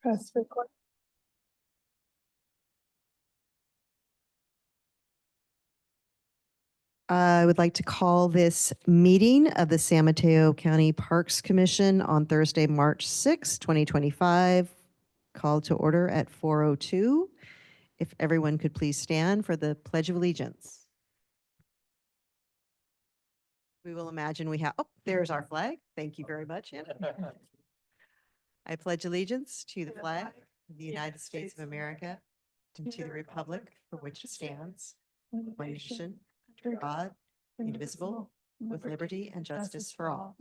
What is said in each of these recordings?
Press record. I would like to call this meeting of the San Mateo County Parks Commission on Thursday, March 6, 2025, called to order at 4:02. If everyone could please stand for the Pledge of Allegiance. We will imagine we have, oh, there's our flag. Thank you very much, Anna. I pledge allegiance to the flag of the United States of America and to the republic for which it stands, one nation, under God, indivisible, with liberty and justice for all.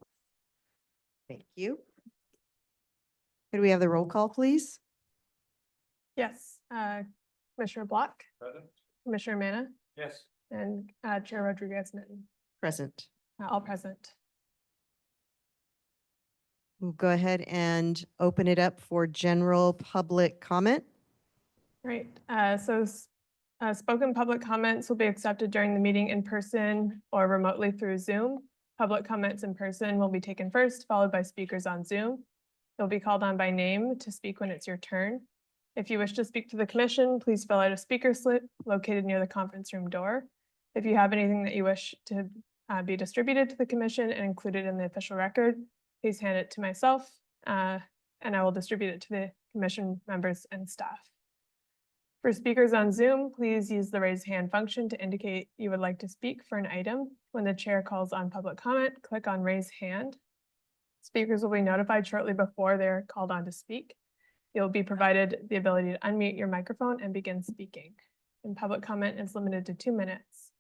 Thank you. Could we have the roll call, please? Yes, Commissioner Block, Present? Commissioner Manna, Yes. and Chair Rodriguez-Mitten, Present. all present. We'll go ahead and open it up for general public comment. Right, spoken public comments will be accepted during the meeting in person or remotely through Zoom. Public comments in person will be taken first, followed by speakers on Zoom. You'll be called on by name to speak when it's your turn. If you wish to speak to the commission, please fill out a speaker slip located near the conference room door. If you have anything that you wish to be distributed to the commission and included in the official record, please hand it to myself and I will distribute it to the commission members and staff. For speakers on Zoom, please use the raise hand function to indicate you would like to speak for an item. When the chair calls on public comment, click on raise hand. Speakers will be notified shortly before they're called on to speak. You'll be provided the ability to unmute your microphone and begin speaking. And public comment is limited to 2 minutes.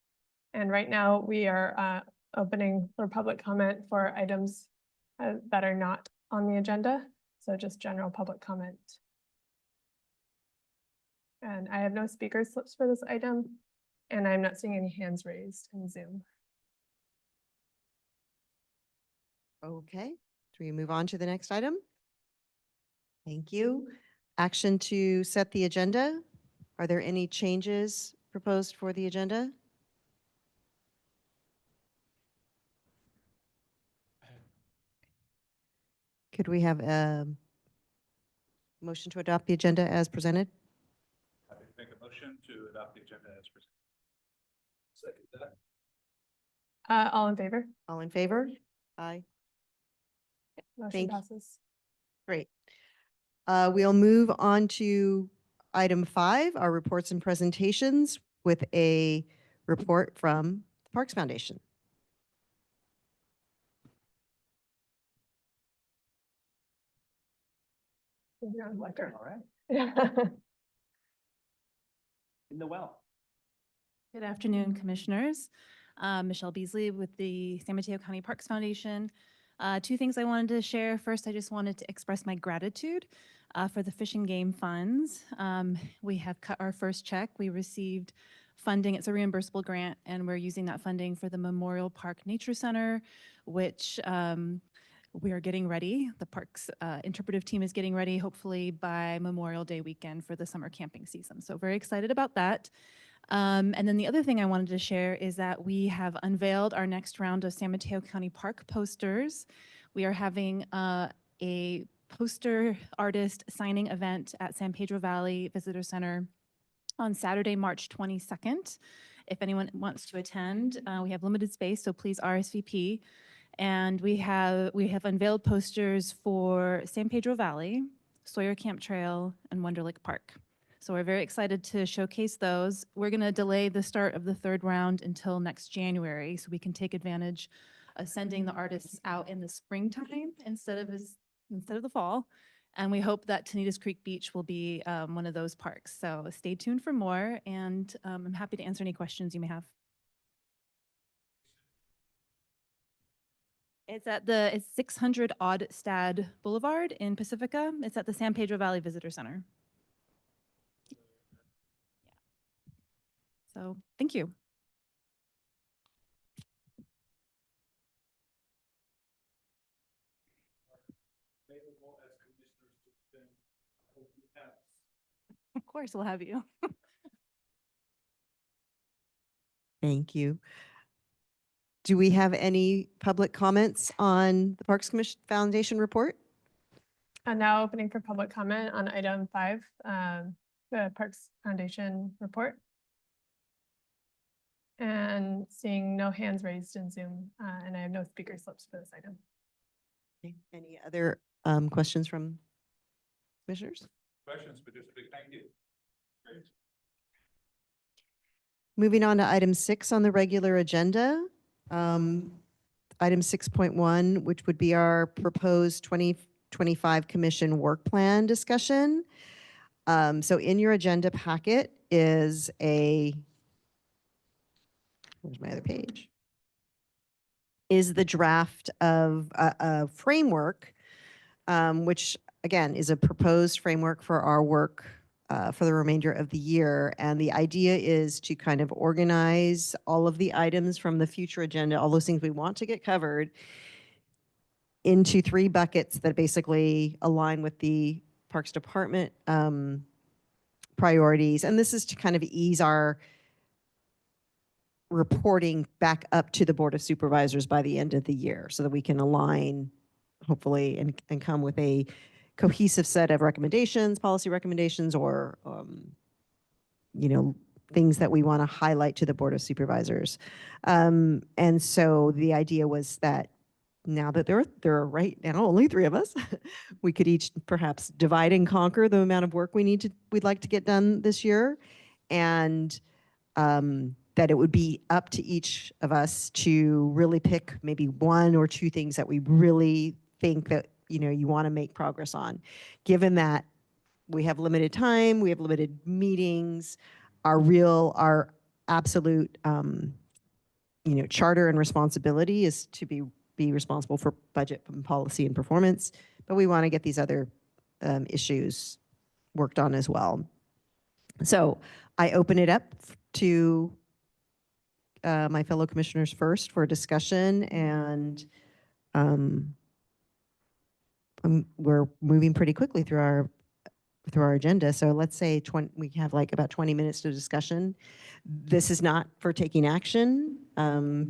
And right now we are opening for public comment for items that are not on the agenda. So just general public comment. And I have no speaker slips for this item, and I'm not seeing any hands raised in Zoom. Okay, do we move on to the next item? Thank you. Action to set the agenda. Are there any changes proposed for the agenda? Could we have a motion to adopt the agenda as presented? I make a motion to adopt the agenda as presented. Second that. All in favor? All in favor? Aye. Motion Thank you. passes. Great. We'll move on to item 5, our reports and presentations, with a report from the Parks Foundation. All right. In the well. Good afternoon, commissioners. Michelle Beasley with the San Mateo County Parks Foundation. 2 things I wanted to share. First, I just wanted to express my gratitude for the Fish and Game funds. We have cut our first check. We received funding. It's a reimbursable grant, and we're using that funding for the Memorial Park Nature Center, which we are getting ready. The parks interpretive team is getting ready, hopefully by Memorial Day weekend for the summer camping season. So very excited about that. And then the other thing I wanted to share is that we have unveiled our next round of San Mateo County Park posters. We are having a poster artist signing event at San Pedro Valley Visitor Center on Saturday, March 22nd. If anyone wants to attend, we have limited space, so please RSVP. And we have unveiled posters for San Pedro Valley, Sawyer Camp Trail, and Wonder Lake Park. So we're very excited to showcase those. We're going to delay the start of the 3rd round until next January, so we can take advantage of sending the artists out in the springtime instead of the fall. And we hope that Tanitas Creek Beach will be one of those parks. So stay tuned for more, and I'm happy to answer any questions you may have. It's at it's 600 Oddstad Boulevard in Pacifica. It's at the San Pedro Valley Visitor Center. Yeah. So thank you. Of course, we'll have you. Thank you. Do we have any public comments on the Parks Commission Foundation report? Now opening for public comment on item 5, the Parks Foundation report. And seeing no hands raised in Zoom, and I have no speaker slips for this item. Okay, any other questions from commissioners? Questions, but just a big thank you. Great. Moving on to item 6 on the regular agenda. Item 6.1, which would be our proposed 2025 commission work plan discussion. So in your agenda packet is where's my other page? Is the draft of a framework, which again is a proposed framework for our work for the remainder of the year. And the idea is to kind of organize all of the items from the future agenda, all those things we want to get covered, into 3 buckets that basically align with the Parks Department priorities. And this is to kind of ease our reporting back up to the Board of Supervisors by the end of the year so that we can align, hopefully, and come with a cohesive set of recommendations, policy recommendations, or, things that we want to highlight to the Board of Supervisors. And so the idea was that now that there are right now only 3 of us, we could each perhaps divide and conquer the amount of work we'd like to get done this year, and that it would be up to each of us to really pick maybe 1 or 2 things that we really think that you want to make progress on. Given that we have limited time, we have limited meetings, our absolute charter and responsibility is to be responsible for budget and policy and performance, but we want to get these other issues worked on as well. So I open it up to my fellow commissioners first for discussion, and we're moving pretty quickly through our agenda. So let's say we have like about 20 minutes to discussion. This is not for taking action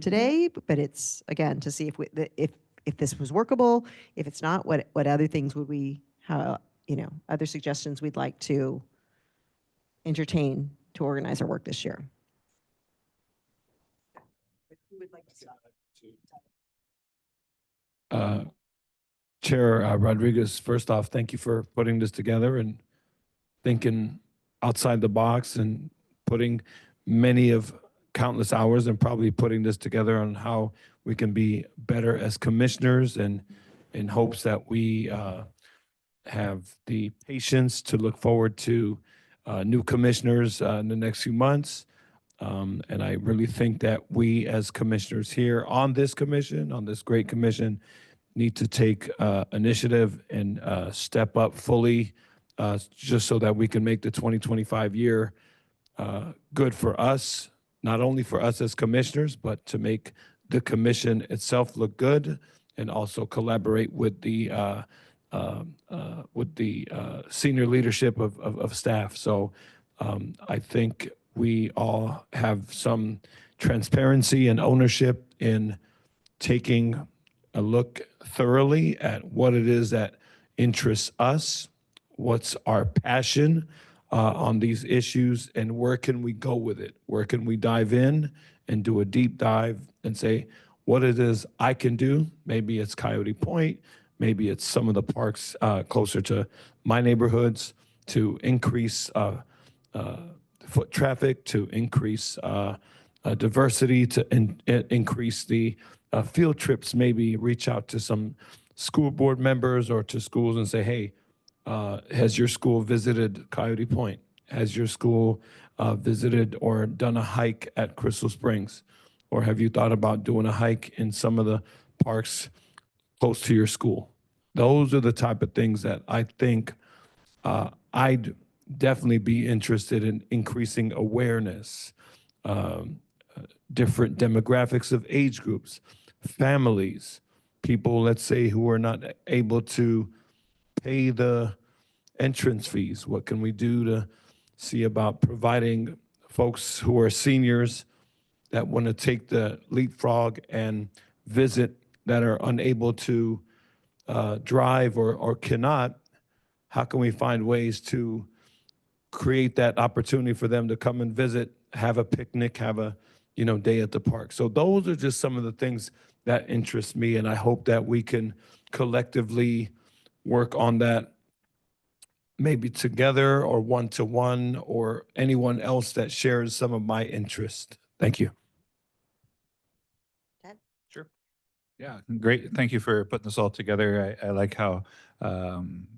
today, but it's again to see if this was workable. If it's not, what other things would we other suggestions we'd like to entertain to organize our work this year. Who would like to start? Chair Rodriguez, first off, thank you for putting this together and thinking outside the box and putting many of countless hours and probably putting this together on how we can be better as commissioners, and in hopes that we have the patience to look forward to new commissioners in the next few months. And I really think that we as commissioners here on this commission, on this great commission, need to take initiative and step up fully just so that we can make the 2025 year good for us, not only for us as commissioners, but to make the commission itself look good, and also collaborate with the senior leadership of staff. So I think we all have some transparency and ownership in taking a look thoroughly at what it is that interests us, what's our passion on these issues, and where can we go with it? Where can we dive in and do a deep dive and say what it is I can do? Maybe it's Coyote Point, maybe it's some of the parks closer to my neighborhoods, to increase foot traffic, to increase diversity, to increase the field trips, maybe reach out to some school board members or to schools and say, hey, has your school visited Coyote Point? Has your school visited or done a hike at Crystal Springs? Or have you thought about doing a hike in some of the parks close to your school? Those are the type of things that I think I'd definitely be interested in increasing awareness, different demographics of age groups, families, people, let's say, who are not able to pay the entrance fees. What can we do to see about providing folks who are seniors that want to take the leapfrog and visit, that are unable to drive or cannot how can we find ways to create that opportunity for them to come and visit, have a picnic, have a, day at the park. So those are just some of the things that interest me, and I hope that we can collectively work on that, maybe together or one-to-one, or anyone else that shares some of my interest. Thank you. Sure. Yeah, great. Thank you for putting this all together. I like how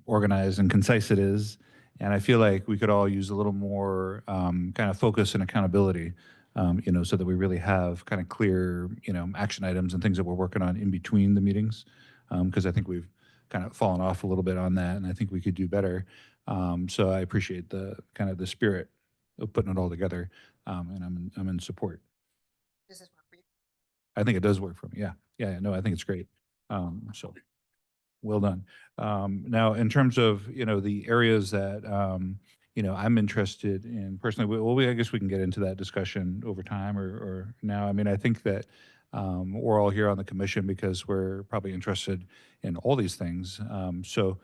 organized and concise it is. And I feel like we could all use a little more kind of focus and accountability, so that we really have kind of clear, action items and things that we're working on in between the meetings. Because I think we've kind of fallen off a little bit on that, and I think we could do better. So I appreciate the kind of the spirit of putting it all together, and I'm in support. Does this work for you? I think it does work for me. Yeah. Yeah. No, I think it's great. So well done. Now, in terms of, the areas that, I'm interested in personally, I guess we can get into that discussion over time or now. I mean, I think that we're all here on the commission because we're probably interested in all these things. So,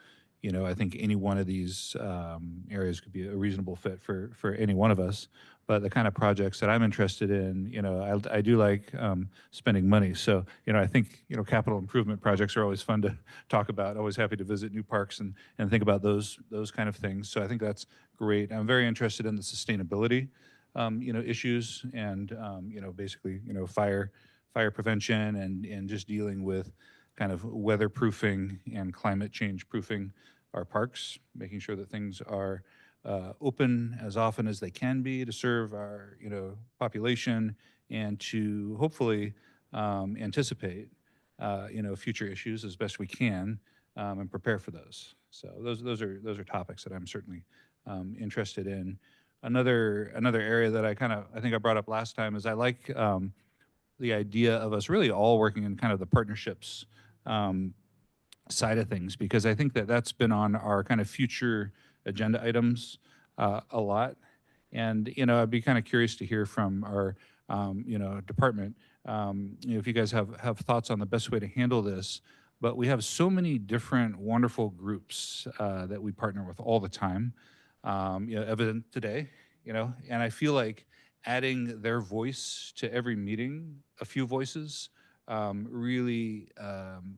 I think any one of these areas could be a reasonable fit for any one of us. But the kind of projects that I'm interested in, I do like spending money. So, I think, capital improvement projects are always fun to talk about. Always happy to visit new parks and think about those kind of things. So I think that's great. I'm very interested in the sustainability, issues and, basically, fire prevention and just dealing with kind of weatherproofing and climate change proofing our parks, making sure that things are open as often as they can be to serve our, population and to hopefully anticipate, future issues as best we can and prepare for those. So those are topics that I'm certainly interested in. Another area that I think I brought up last time is I like the idea of us really all working in kind of the partnerships side of things, because I think that that's been on our kind of future agenda items a lot. And, I'd be kind of curious to hear from our, department, if you guys have thoughts on the best way to handle this. But we have so many different wonderful groups that we partner with all the time, evident today, and I feel like adding their voice to every meeting, a few voices, really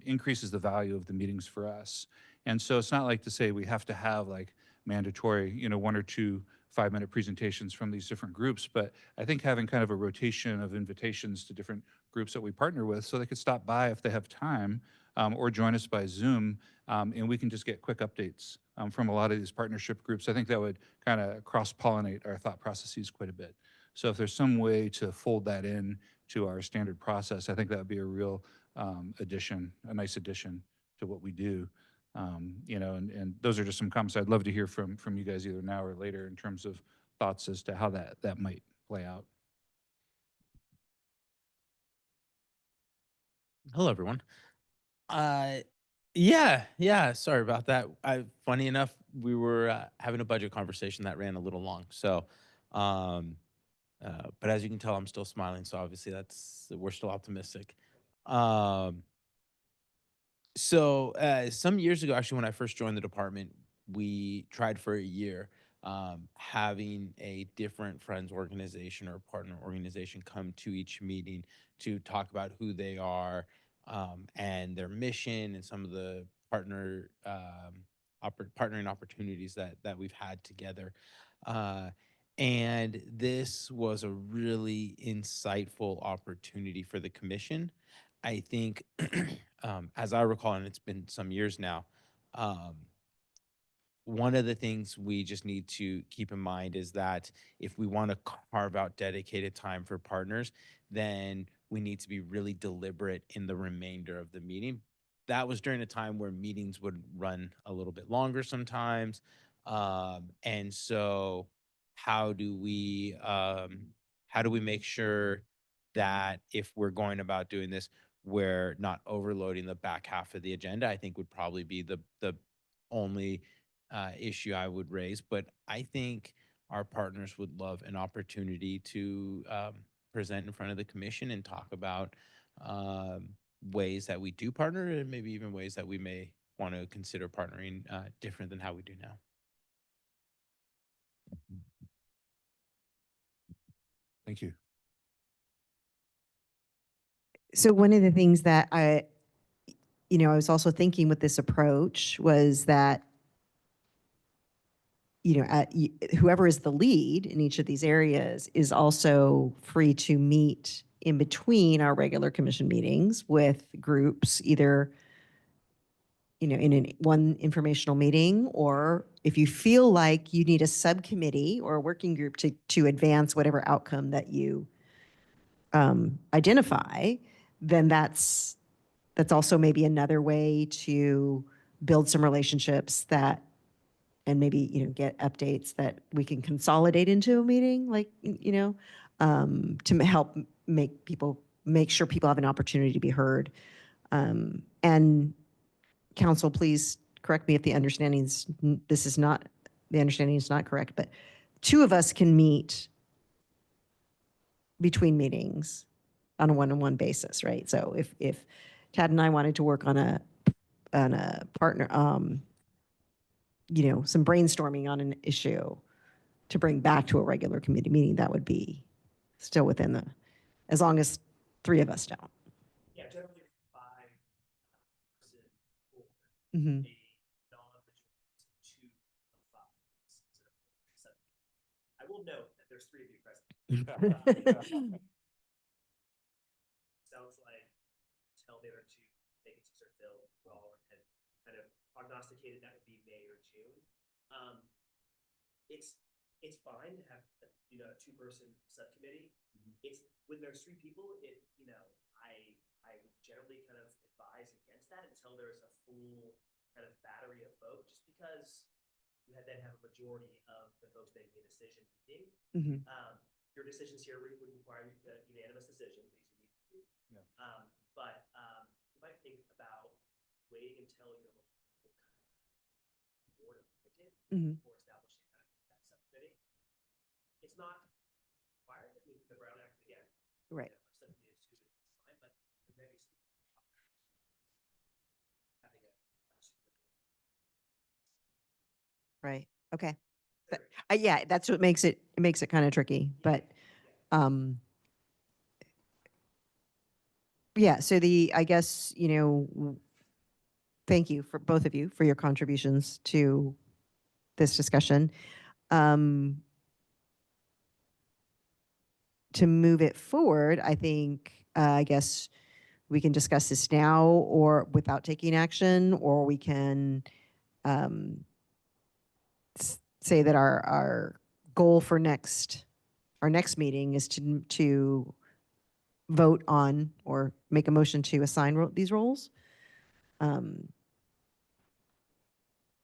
increases the value of the meetings for us. And so it's not like to say we have to have like mandatory, 1 or 2 5-minute presentations from these different groups, but I think having kind of a rotation of invitations to different groups that we partner with, so they could stop by if they have time, or join us by Zoom, and we can just get quick updates from a lot of these partnership groups. I think that would kind of cross-pollinate our thought processes quite a bit. So if there's some way to fold that in to our standard process, I think that would be a real addition, a nice addition to what we do. And those are just some comments I'd love to hear from you guys either now or later in terms of thoughts as to how that might play out. Hello, everyone. Uh, yeah. Sorry about that. Funny enough, we were having a budget conversation that ran a little long. So, um, but as you can tell, I'm still smiling. So obviously, we're still optimistic. Um, so some years ago, actually, when I first joined the department, we tried for a year having a different friends organization or partner organization come to each meeting to talk about who they are and their mission and some of the partnering opportunities that we've had together. Uh, and this was a really insightful opportunity for the commission. I think, as I recall, and it's been some years now, um, one of the things we just need to keep in mind is that if we want to carve out dedicated time for partners, then we need to be really deliberate in the remainder of the meeting. That was during a time where meetings would run a little bit longer sometimes. And so how do we make sure that if we're going about doing this, we're not overloading the back half of the agenda? I think would probably be the only issue I would raise. But I think our partners would love an opportunity to present in front of the commission and talk about ways that we do partner and maybe even ways that we may want to consider partnering different than how we do now. Thank you. So one of the things that I was also thinking with this approach was that, whoever is the lead in each of these areas is also free to meet in between our regular commission meetings with groups, either, in one informational meeting, or if you feel like you need a subcommittee or a working group to advance whatever outcome that you identify, then that's also maybe another way to build some relationships and maybe, get updates that we can consolidate into a meeting, like, to help make sure people have an opportunity to be heard. And council, please correct me if the understanding is not correct, but two of us can meet between meetings on a one-on-one basis, right? So if Tad and I wanted to work on a partner, some brainstorming on an issue to bring back to a regular committee meeting, that would be still within as long as three of us don't. Yeah, generally 5 person or Mhm. a non-majority 2 of 5. So I will note that there's 3 of you present. Sounds like until the other 2 vacancies are filled, we all had kind of prognosticated that would be May or June. It's fine to have a 2-person subcommittee. It's when there's 3 people, I would generally kind of advise against that until there's a full kind of battery of folks, just because you then have a majority of the folks making a decision meeting. Mhm. Your decisions here would require a unanimous decision, basically. Yeah. But you might think about waiting until you're board appointed Mhm. before establishing that subcommittee. It's not required. I mean, the Brown Act again. Right. Subcommittee is fine, but there may be some having a Right. Okay. But yeah, that's what makes it kind of tricky. But yeah. So I guess, thank you for both of you for your contributions to this discussion. To move it forward, I think, I guess we can discuss this now or without taking action, or we can say that our goal for our next meeting is to vote on or make a motion to assign these roles. And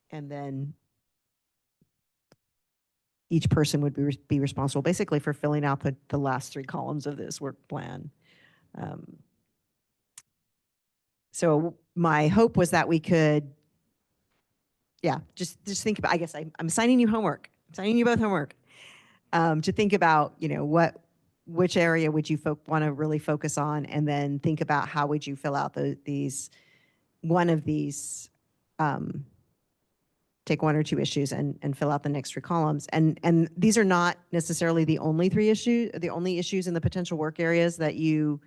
then each person would be responsible basically for filling out the last 3 columns of this work plan. So my hope was that we could, just think about, I guess I'm assigning you homework. I'm assigning you both homework to think about, which area would you want to really focus on, and then think about how would you fill out one of these, take 1 or 2 issues and fill out the next 3 columns. And these are not necessarily the only issues in the potential work areas that you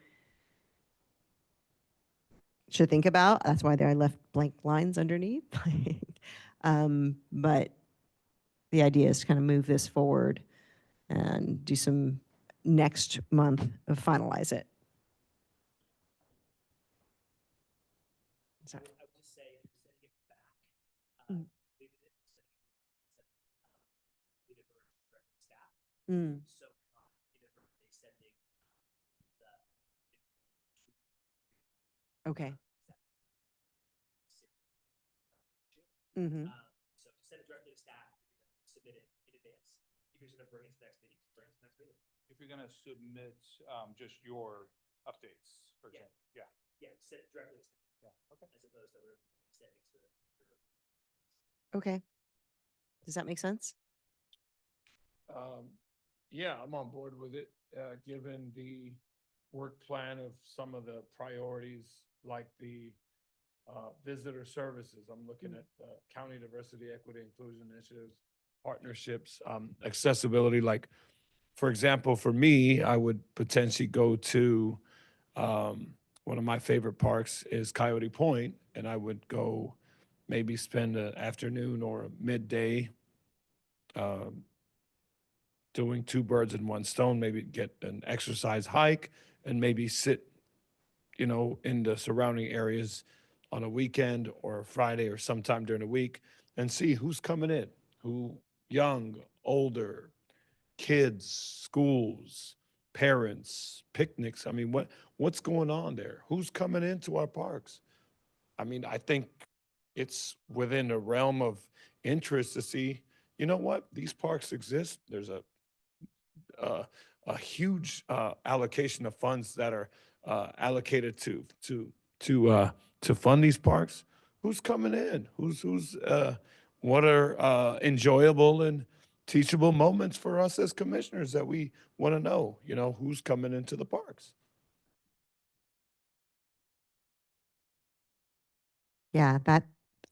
should think about. That's why I left blank lines underneath. But the idea is to kind of move this forward and do some next month of finalize it. So, I would just say sending it back. Mm. Leave it for direct staff. mm, So inadvertently sending the okay. Mm-hmm. So to send it directly to staff, you're going to submit it in advance. If you're going to bring it to the next meeting, bring it to the next meeting. If you're going to submit just your updates, for Yeah. example. Yeah. Yeah, send it directly to staff. Yeah. Okay. As opposed to we're sending to the. Okay. Does that make sense? Yeah, I'm on board with it, given the work plan of some of the priorities, like the visitor services. I'm looking at county diversity, equity, inclusion initiatives, partnerships, accessibility. Like, for example, for me, I would potentially go to one of my favorite parks is Coyote Point, and I would go maybe spend an afternoon or a midday doing two birds in one stone, maybe get an exercise hike and maybe sit, in the surrounding areas on a weekend or a Friday or sometime during the week and see who's coming in, who young, older, kids, schools, parents, picnics. I mean, what's going on there? Who's coming into our parks? I mean, I think it's within the realm of interest to see, you know what, these parks exist. There's uh, a huge allocation of funds that are allocated to fund these parks. Who's coming in? What are enjoyable and teachable moments for us as commissioners that we want to know? Who's coming into the parks? Yeah, that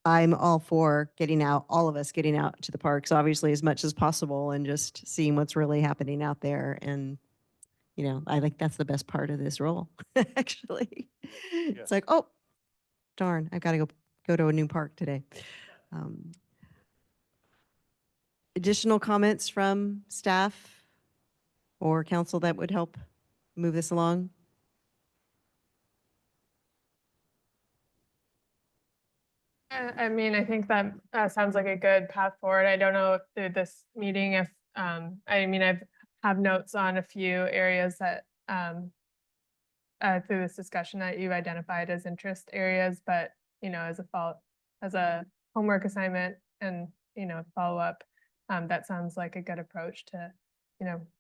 I'm all for getting out, all of us getting out to the parks, obviously, as much as possible and just seeing what's really happening out there. And, I think that's the best part of this role, actually. It's like, oh, darn, I've got to go to a new park today. Um, Additional comments from staff or council that would help move this along? I mean, I think that sounds like a good path forward. I don't know if through this meeting, if, I mean, have notes on a few areas that through this discussion that you've identified as interest areas, but, as a homework assignment and, follow up, that sounds like a good approach to,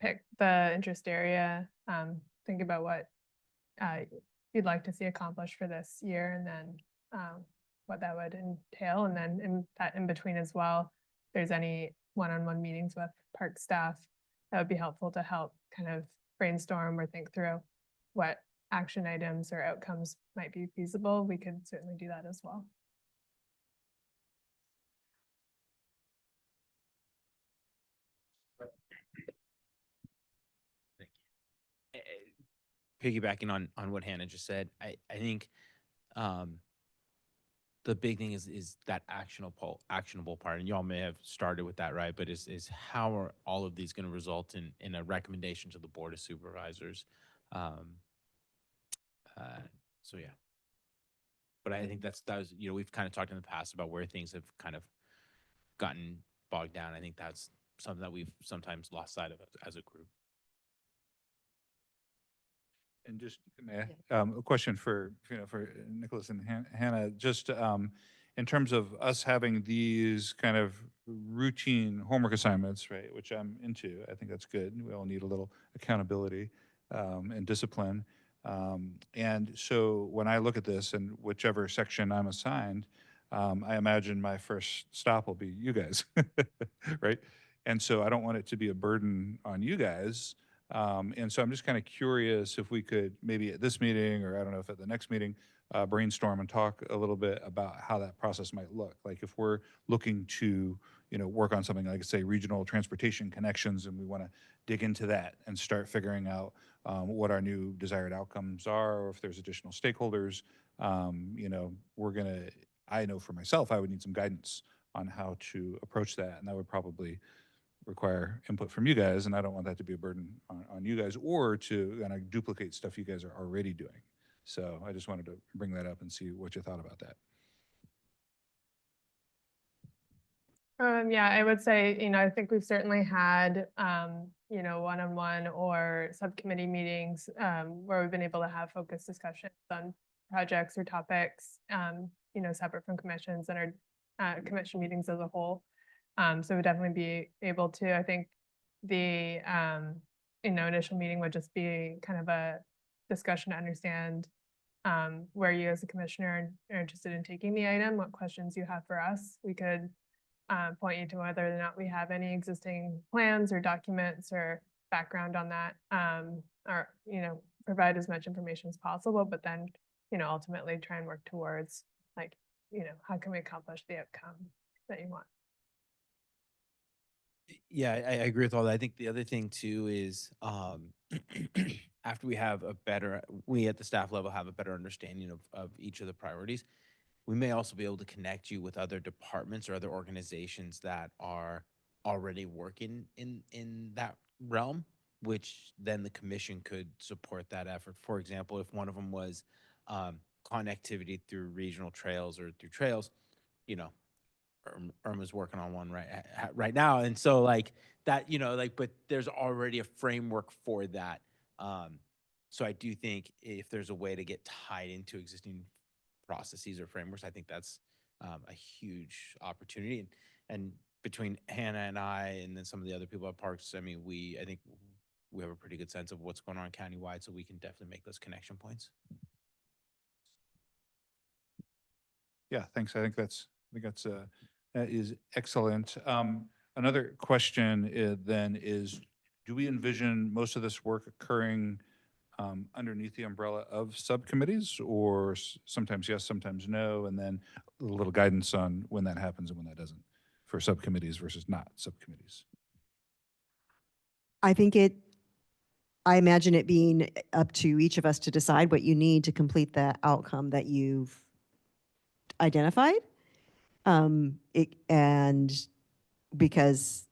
pick the interest area, think about what you'd like to see accomplished for this year, and then what that would entail. And then in between as well, if there's any one-on-one meetings with park staff, that would be helpful to help kind of brainstorm or think through what action items or outcomes might be feasible. We could certainly do that as well. Piggybacking on what Hannah just said, I think the big thing is that actionable part, and y'all may have started with that, right? But is how are all of these going to result in a recommendation to the Board of Supervisors? So yeah, but I think that was we've kind of talked in the past about where things have kind of gotten bogged down. I think that's something that we've sometimes lost sight of as a group. And just a question for Nicholas and Hannah, just in terms of us having these kind of routine homework assignments, right, which I'm into. I think that's good. We all need a little accountability and discipline. And so when I look at this and whichever section I'm assigned, I imagine my first stop will be you guys, right? And so I don't want it to be a burden on you guys. And so I'm just kind of curious if we could maybe at this meeting, or I don't know if at the next meeting, brainstorm and talk a little bit about how that process might look. Like if we're looking to, work on something like, say, regional transportation connections, and we want to dig into that and start figuring out what our new desired outcomes are, or if there's additional stakeholders, I know for myself, I would need some guidance on how to approach that. And that would probably require input from you guys, and I don't want that to be a burden on you guys or to kind of duplicate stuff you guys are already doing. So I just wanted to bring that up and see what you thought about that. Yeah, I would say, I think we've certainly had, one-on-one or subcommittee meetings where we've been able to have focused discussions on projects or topics, separate from commissions and our commission meetings as a whole. So we'd definitely be able to. I think the initial meeting would just be kind of a discussion to understand where you as a commissioner are interested in taking the item, what questions you have for us. We could point you to whether or not we have any existing plans or documents or background on that, or provide as much information as possible, but then ultimately try and work towards Like, how can we accomplish the outcome that you want? Yeah, I agree with all that. I think the other thing too is after we at the staff level have a better understanding of each of the priorities, we may also be able to connect you with other departments or other organizations that are already working in that realm, which then the commission could support that effort. For example, if one of them was connectivity through regional trails or through trails, you know, Irma's working on one right now, and so like that, but there's already a framework for that. So I do think if there's a way to get tied into existing processes or frameworks, I think that's a huge opportunity. And between Hannah and I, and then some of the other people at Parks, I mean, I think we have a pretty good sense of what's going on countywide, so we can definitely make those connection points. Yeah, thanks. I think that is excellent. Another question then is, do we envision most of this work occurring underneath the umbrella of subcommittees, or sometimes yes, sometimes no, and then a little guidance on when that happens and when that doesn't for subcommittees versus not subcommittees? I imagine it being up to each of us to decide what you need to complete the outcome that you've identified. And because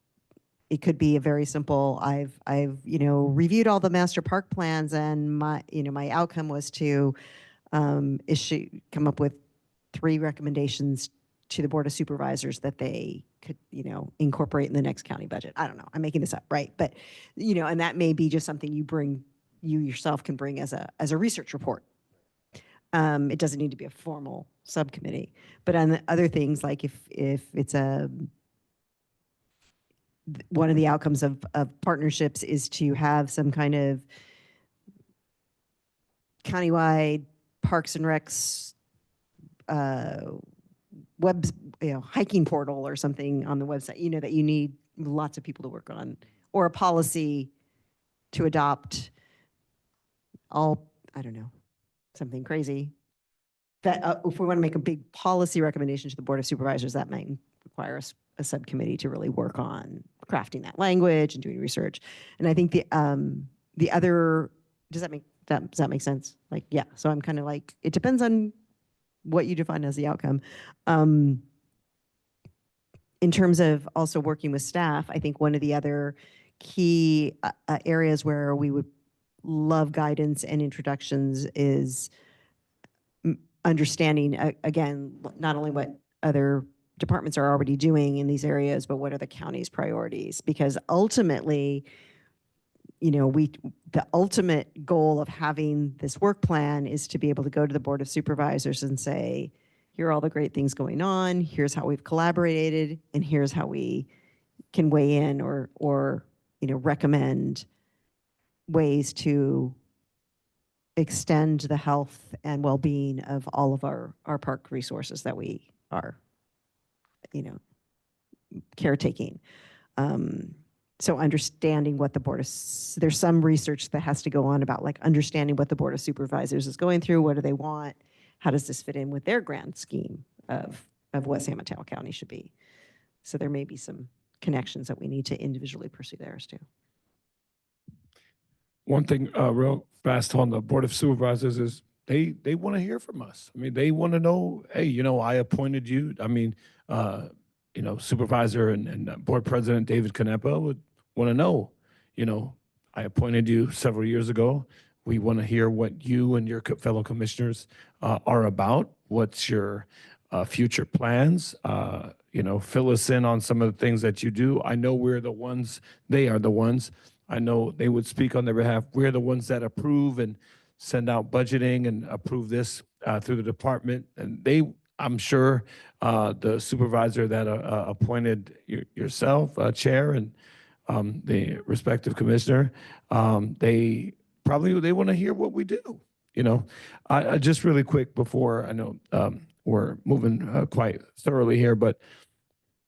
it could be a very simple, I've reviewed all the master park plans, and my outcome was to come up with 3 recommendations to the Board of Supervisors that they could, incorporate in the next county budget. I don't know, I'm making this up, right? But, and that may be just something you yourself can bring as a research report. It doesn't need to be a formal subcommittee. But on the other things, like if it's one of the outcomes of partnerships is to have some kind of countywide Parks and Recs web, hiking portal or something on the website, that you need lots of people to work on, or a policy to adopt I don't know, something crazy. That if we want to make a big policy recommendation to the Board of Supervisors, that might require a subcommittee to really work on crafting that language and doing research. And I think the other, does that make sense? Like, yeah, so I'm kind of like, it depends on what you define as the outcome. In terms of also working with staff, I think one of the other key areas where we would love guidance and introductions is understanding, again, not only what other departments are already doing in these areas, but what are the county's priorities? Because ultimately, the ultimate goal of having this work plan is to be able to go to the Board of Supervisors and say, here are all the great things going on, here's how we've collaborated, and here's how we can weigh in or recommend ways to extend the health and well-being of all of our park resources that we are, caretaking. So understanding what the there's some research that has to go on about like understanding what the Board of Supervisors is going through, what do they want, how does this fit in with their grand scheme of what San Mateo County should be. So there may be some connections that we need to individually pursue there too. One thing real fast on the Board of Supervisors is they want to hear from us. I mean, they want to know, hey, I appointed you. I mean, Supervisor and Board President David Canepa would want to know, I appointed you several years ago. We want to hear what you and your fellow commissioners are about. What's your future plans? Fill us in on some of the things that you do. I know we're the ones, they are the ones. I know they would speak on their behalf. We're the ones that approve and send out budgeting and approve this through the department. And I'm sure the supervisor that appointed yourself, Chair, and the respective commissioner, they want to hear what we do. I just really quick before, I know we're moving quite thoroughly here, but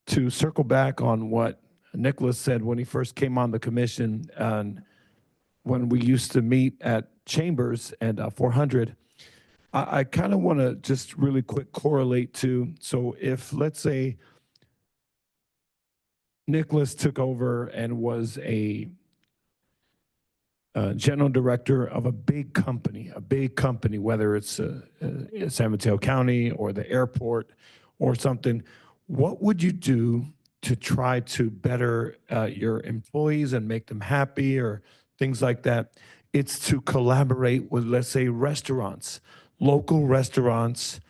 to circle back on what Nicholas said when he first came on the commission, and when we used to meet at Chambers and 400, I kind of want to just really quick correlate to, so if, let's say, Nicholas took over and was a general director of a big company, whether it's San Mateo County or the airport or something, what would you do to try to better your employees and make them happy or things like that? It's to collaborate with, let's say, restaurants, local restaurants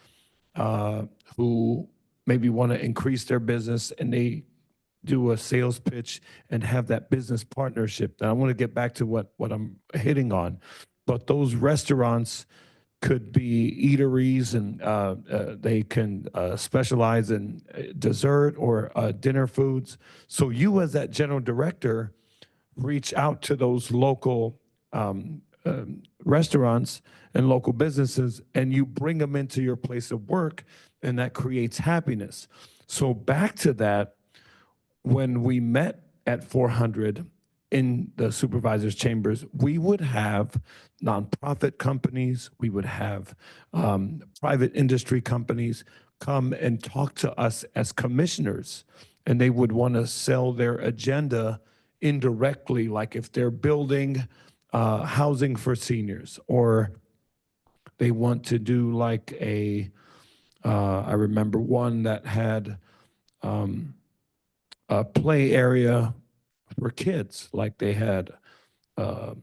who maybe want to increase their business and they do a sales pitch and have that business partnership. And I want to get back to what I'm hitting on, but those restaurants could be eateries and they can specialize in dessert or dinner foods. So you as that general director reach out to those local restaurants and local businesses and you bring them into your place of work and that creates happiness. So back to that, when we met at 400 in the supervisors' chambers, we would have nonprofit companies, we would have private industry companies come and talk to us as commissioners, and they would want to sell their agenda indirectly, like if they're building housing for seniors, or they want to do like I remember one that had a play area for kids. Like uh, uh,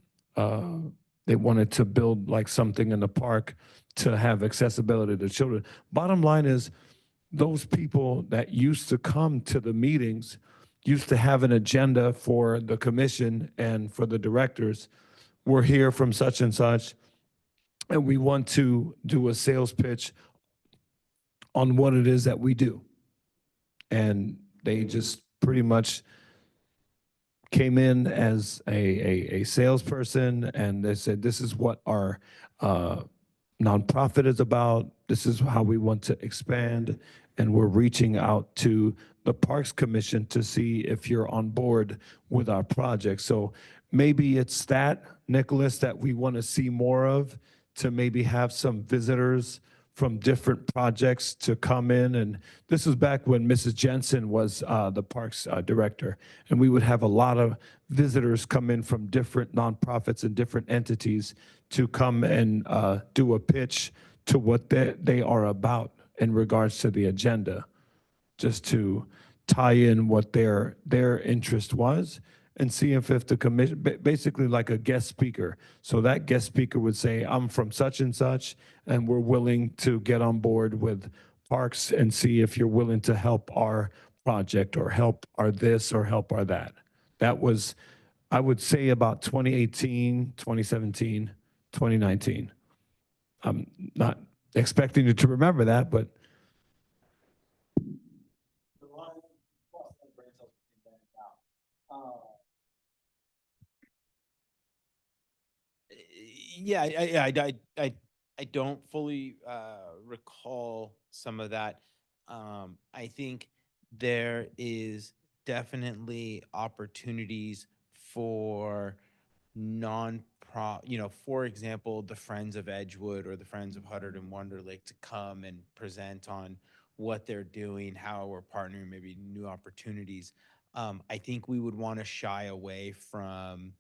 they wanted to build like something in the park to have accessibility to children. Bottom line is, those people that used to come to the meetings used to have an agenda for the commission and for the directors. We're here from such and such, and we want to do a sales pitch on what it is that we do. And they just pretty much came in as a salesperson and they said, this is what our nonprofit is about. This is how we want to expand. And we're reaching out to the Parks Commission to see if you're on board with our project. So maybe it's that, Nicholas, that we want to see more of, to maybe have some visitors from different projects to come in. And this was back when Mrs. Jensen was the Parks Director. And we would have a lot of visitors come in from different nonprofits and different entities to come and do a pitch to what they are about in regards to the agenda, just to tie in what their interest was and see if the commission, basically like a guest speaker. So that guest speaker would say, I'm from such and such, and we're willing to get on board with Parks and see if you're willing to help our project or help our this or help our that. That was, I would say, about 2018, 2017, 2019. I'm not expecting you to remember that, but Yeah, I don't fully recall some of that. I think there is definitely opportunities for for example, the Friends of Edgewood or the Friends of Huddard and Wonder Lake to come and present on what they're doing, how we're partnering, maybe new opportunities. I think we would want to shy away from,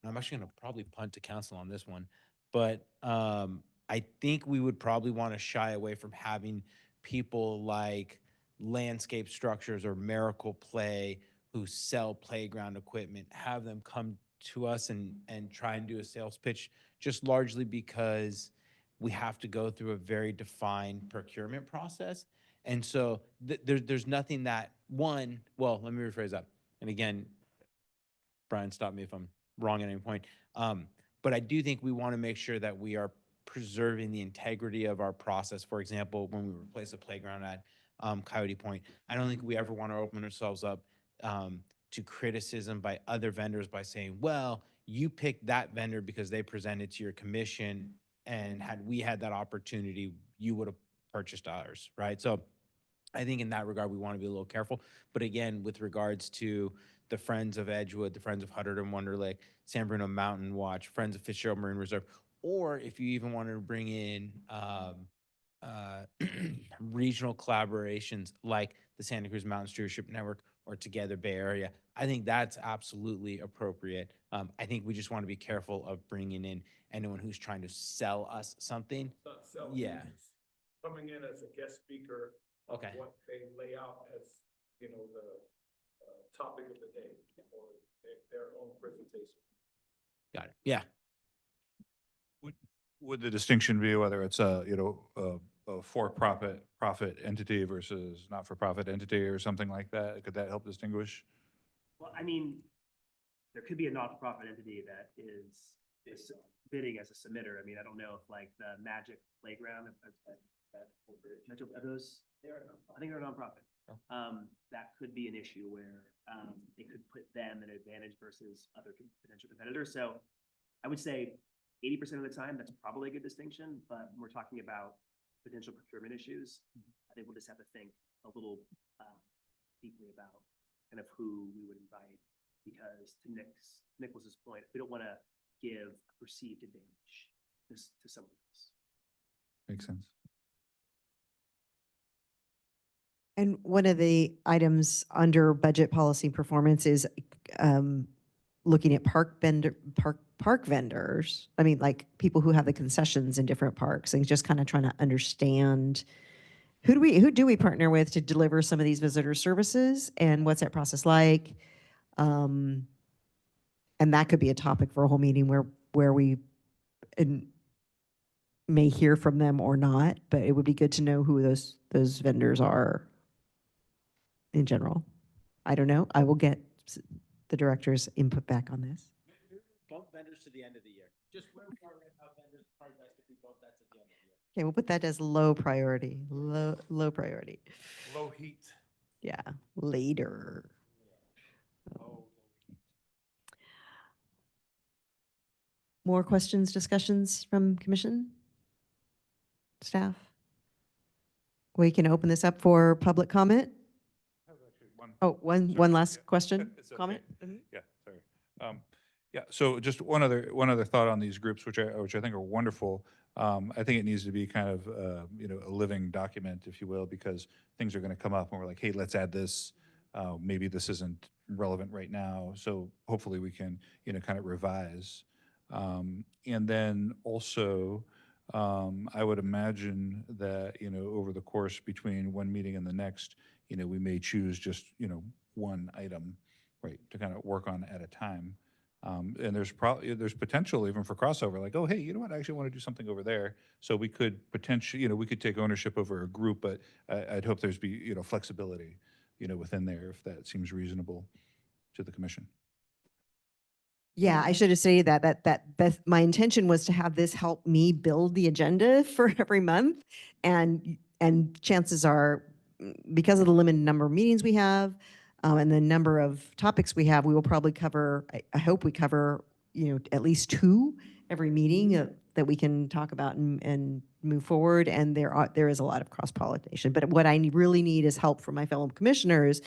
I'm actually going to probably punt to council on this one, but I think we would probably want to shy away from having people like Landscape Structures or Miracle Play who sell playground equipment, have them come to us and try and do a sales pitch, just largely because we have to go through a very defined procurement process. And so there's nothing that one, well, let me rephrase that. And again, Brian, stop me if I'm wrong at any point. But I do think we want to make sure that we are preserving the integrity of our process. For example, when we replace a playground at Coyote Point, I don't think we ever want to open ourselves up to criticism by other vendors by saying, well, you picked that vendor because they presented to your commission, and had we had that opportunity, you would have purchased ours, right? So I think in that regard, we want to be a little careful. But again, with regards to the Friends of Edgewood, the Friends of Huddard and Wonder Lake, San Bruno Mountain Watch, Friends of Fitzgerald Marine Reserve, or if you even wanted to bring in regional collaborations like the Santa Cruz Mountain Stewardship Network or Together Bay Area, I think that's absolutely appropriate. I think we just want to be careful of bringing in anyone who's trying to sell us something. Not selling, Yeah. it's coming in as a guest speaker. of Okay. What they lay out as, the topic of the day or their own presentation. Got it. Yeah. Would the distinction be whether it's a profit entity versus not-for-profit entity or something like that? Could that help distinguish? Well, I mean, there could be a not-for-profit entity that is bidding as a submitter. I mean, I don't know if like the Magic Playground, are those, I think they're a nonprofit. That could be an issue where it could put them at an advantage versus other potential competitors. So I would say 80% of the time, that's probably a good distinction, but when we're talking about potential procurement issues, I think we'll just have to think a little deeply about kind of who we would invite, because to Nicholas's point, we don't want to give a perceived advantage to someone else. Makes sense. And one of the items under budget policy performance is looking at park vendors. I mean, like people who have the concessions in different parks, and just kind of trying to understand who do we partner with to deliver some of these visitor services, and what's that process like? And that could be a topic for a whole meeting where we may hear from them or not, but it would be good to know who those vendors are in general. I don't know. I will get the director's input back on this. Bump vendors to the end of the year. Just where we are right now, vendors, probably best if we bump that to the end of the year. Okay, we'll put that as low priority, low priority. Low heat. Yeah, later. More questions, discussions from commission? Staff? We can open this up for public comment. Oh, one last question, It's okay. comment? Yeah, sorry. Yeah, so just one other thought on these groups, which I think are wonderful. I think it needs to be kind of, a living document, if you will, because things are going to come up and we're like, hey, let's add this. Maybe this isn't relevant right now. So hopefully we can, kind of revise. And then also, I would imagine that, over the course between one meeting and the next, we may choose just, one item, right, to kind of work on at a time. And there's potential even for crossover, like, oh, hey, you know what, I actually want to do something over there. So we could potentially, we could take ownership over a group, but I'd hope there's be, flexibility, within there if that seems reasonable to the commission. Yeah, I should have stated that my intention was to have this help me build the agenda for every month. And chances are, because of the limited number of meetings we have, and the number of topics we have, we will probably cover, I hope we cover, at least 2 every meeting that we can talk about and move forward. And there is a lot of cross-pollination. But what I really need is help from my fellow commissioners,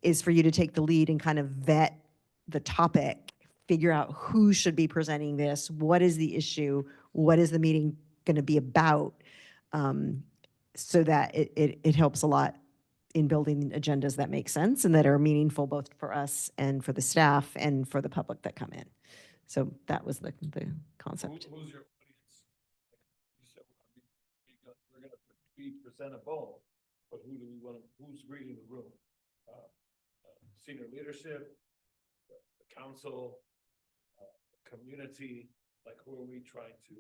is for you to take the lead and kind of vet the topic, figure out who should be presenting this, what is the issue, what is the meeting going to be about, so that it helps a lot in building agendas that make sense and that are meaningful both for us and for the staff and for the public that come in. So that was the concept. Who's your audience? You said, we're going to be presentable, but who's reading the room? Senior leadership, the council, community, like who are we trying to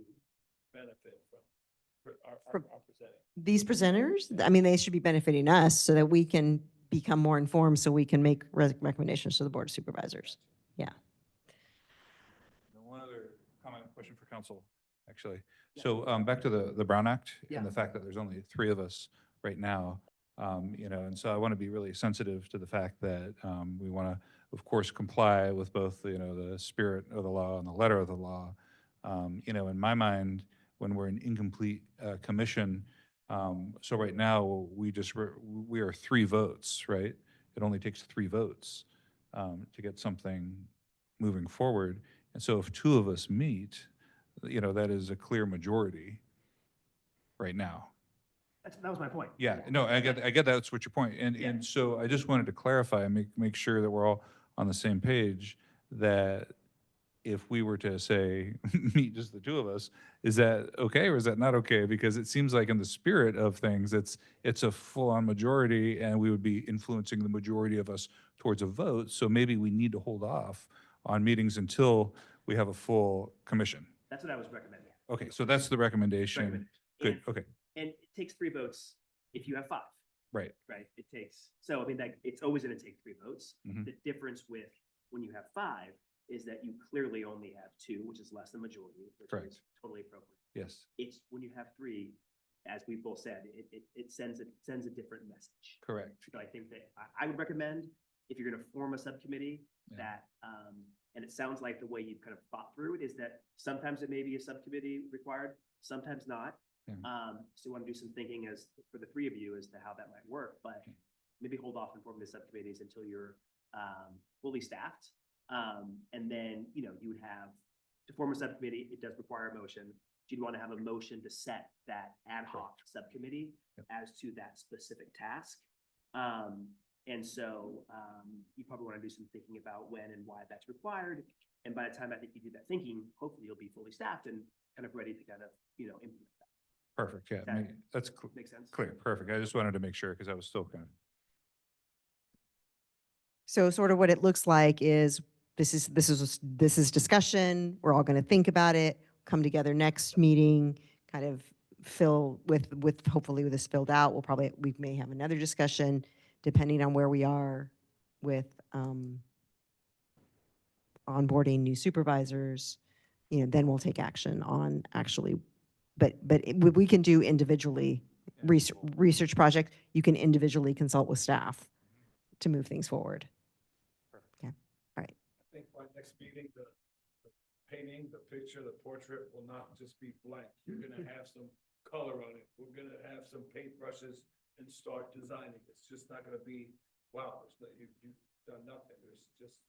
benefit from? Our presenting. These presenters, I mean, they should be benefiting us so that we can become more informed, so we can make recommendations to the Board of Supervisors. Yeah. One other comment, question for council, actually. So back to the Brown Act and the fact that there's only 3 of us right now, and so I want to be really sensitive to the fact that we want to, of course, comply with both, the spirit of the law and the letter of the law. In my mind, when we're an incomplete commission, so right now we are 3 votes, right? It only takes 3 votes to get something moving forward. And so if 2 of us meet, that is a clear majority right now. That was my point. Yeah, no, I get that's what your point. Yeah. And so I just wanted to clarify and make sure that we're all on the same page, that if we were to say, meet just the two of us, is that okay or is that not okay? Because it seems like in the spirit of things, it's a full-on majority and we would be influencing the majority of us towards a vote. So maybe we need to hold off on meetings until we have a full commission. That's what I was recommending. Okay, so that's the recommendation. Recommendation. Good, And- okay, And it takes 3 votes if you have 5, right. right? It takes, so I mean, that, it's always gonna take 3 votes. Mhm. The difference with when you have 5 is that you clearly only have 2, which is less than majority, which Correct. is totally appropriate. Yes, It's when you have 3, as we both said, it sends a different message. correct. So I think that I would recommend, if you're gonna form a subcommittee, Yeah. that, and it sounds like the way you've kind of thought through it is that sometimes it may be a subcommittee required, sometimes not. Yeah. So you want to do some thinking as, for the 3 of you, as to how that might work, but Okay. maybe hold off on forming the subcommittees until you're, fully staffed. And then, you would have, to form a subcommittee, it does require a motion. You'd want to have a motion to set that ad hoc subcommittee Yep. as to that specific task. And so, you probably want to do some thinking about when and why that's required. And by the time I think you do that thinking, hopefully you'll be fully staffed and kind of ready to kind of, implement that. Perfect, yeah, That- that's Make sense? clear, perfect. I just wanted to make sure because I was still kind of, So sort of what it looks like is this is discussion. We're all going to think about it, come together next meeting, kind of fill with hopefully with this filled out. We may have another discussion depending on where we are with onboarding new supervisors. Then we'll take action on actually, but we can do individually research project. You can individually consult with staff to move things forward. Okay, all right. I think by next meeting, the painting, the picture, the portrait will not just be blank. You're gonna have some color on it. We're gonna have some paintbrushes and start designing. It's just not gonna be, wow, you've done nothing. There's just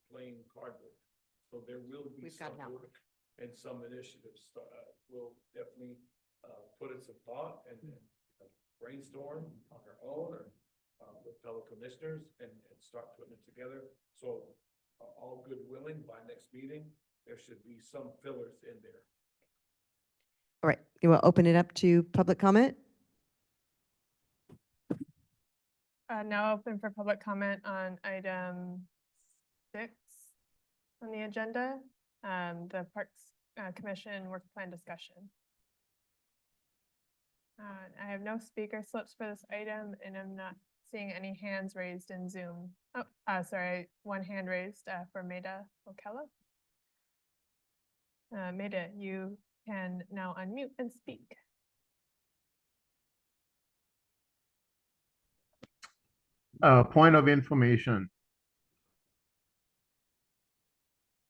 plain cardboard. So there will be We've got some an outline. work and some initiatives. We'll definitely put in some thought and brainstorm on our own or with fellow commissioners and start putting it together. So all good willing, by next meeting, there should be some fillers in there. All right, you will open it up to public comment? Now open for public comment on item 6 on the agenda, the Parks Commission work plan discussion. I have no speaker slips for this item, and I'm not seeing any hands raised in Zoom. Oh, sorry, one hand raised for Maida Okella. Maida, you can now unmute and speak. Point of information.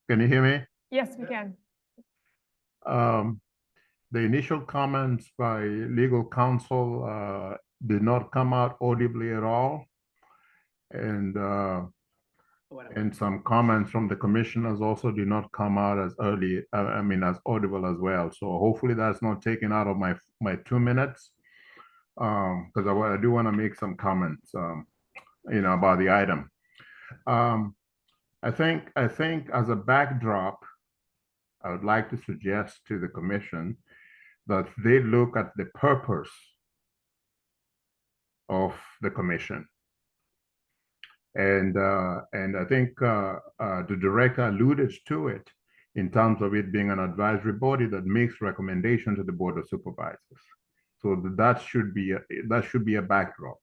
Can you hear me? Yes, we can. The initial comments by legal counsel did not come out audibly at all. And some comments from the commissioners also did not come out as as audible as well. So hopefully that's not taken out of my 2 minutes. Because I do want to make some comments, about the item. I think as a backdrop, I would like to suggest to the commission that they look at the purpose of the commission. And I think the director alluded to it in terms of it being an advisory body that makes recommendation to the Board of Supervisors. So that should be a backdrop.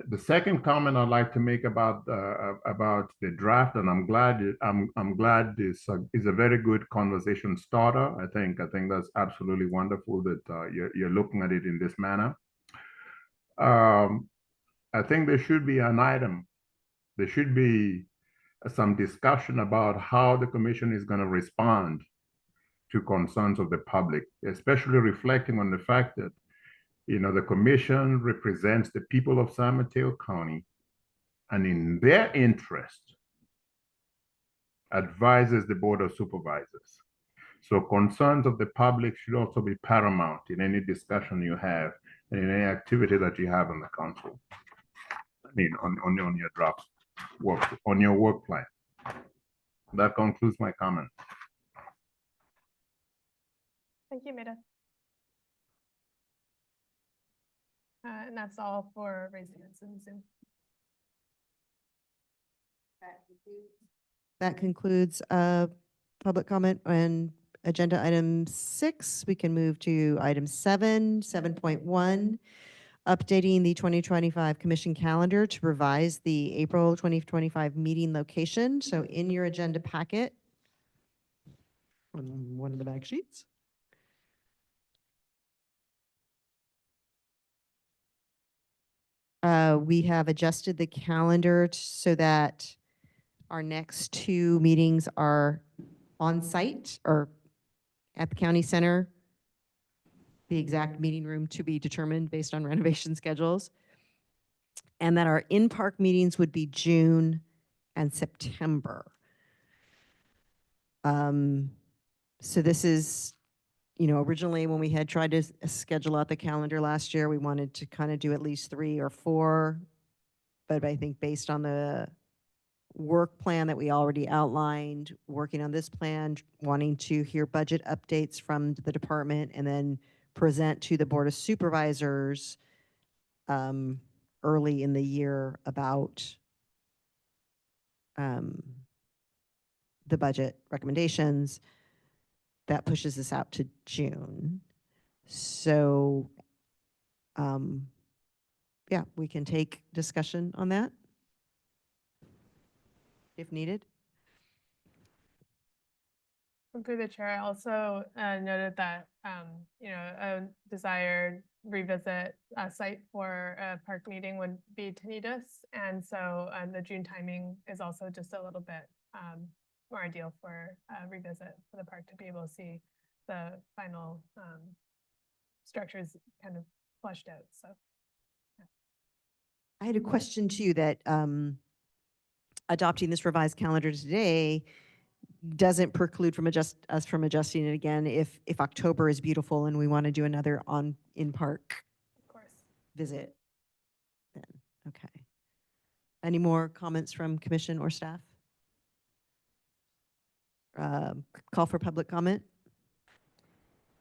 The second comment I'd like to make about the draft, and I'm glad this is a very good conversation starter. I think that's absolutely wonderful that you're looking at it in this manner. I think there should be an item. There should be some discussion about how the commission is going to respond to concerns of the public, especially reflecting on the fact that the commission represents the people of San Mateo County, and in their interest, advises the Board of Supervisors. So concerns of the public should also be paramount in any discussion you have and in any activity that you have on the council. I mean, on your draft work, on your work plan. That concludes my comment. Thank you, Maida. And that's all for raising hands in Zoom. That concludes public comment on agenda item 6. We can move to item 7, 7.1, updating the 2025 commission calendar to revise the April 2025 meeting location. So in your agenda packet, on one of the back sheets, we have adjusted the calendar so that our next 2 meetings are on site or at the county center. The exact meeting room to be determined based on renovation schedules. And that our in-park meetings would be June and September. So this is, originally when we had tried to schedule out the calendar last year, we wanted to kind of do at least 3 or 4. But I think based on the work plan that we already outlined, working on this plan, wanting to hear budget updates from the department, and then present to the Board of Supervisors early in the year about the budget recommendations, that pushes us out to June. So, yeah, we can take discussion on that if needed. And through the chair, I also noted that, a desired revisit site for a park meeting would be Tanitas. And so the June timing is also just a little bit more ideal for a revisit for the park to be able to see the final structures kind of fleshed out. So I had a question too, that adopting this revised calendar today doesn't preclude us from adjusting it again if October is beautiful and we want to do another in-park of course. visit. Then, okay. Any more comments from commission or staff? Call for public comment.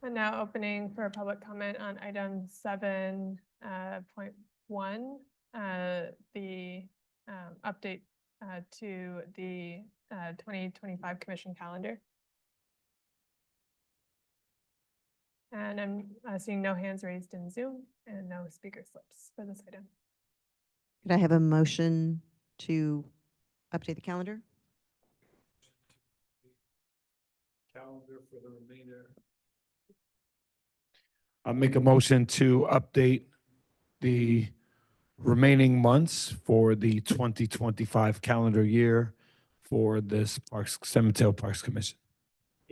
And now opening for public comment on item 7.1, the update to the 2025 commission calendar. And I'm seeing no hands raised in Zoom and no speaker slips for this item. Could I have a motion to update the calendar? Calendar for the remainder. I'll make a motion to update the remaining months for the 2025 calendar year for this San Mateo Parks Commission.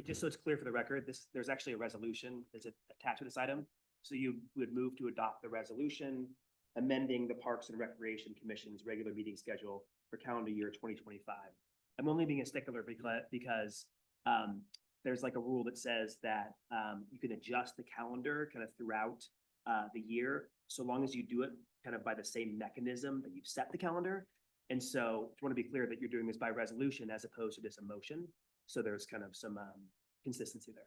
Just so it's clear for the record, there's actually a resolution that's attached to this item. So you would move to adopt the resolution amending the Parks and Recreation Commission's regular meeting schedule for calendar year 2025. I'm only being a stickler because there's like a rule that says that you can adjust the calendar kind of throughout the year, so long as you do it kind of by the same mechanism that you've set the calendar. And so I want to be clear that you're doing this by resolution as opposed to just a motion. So there's kind of some consistency there.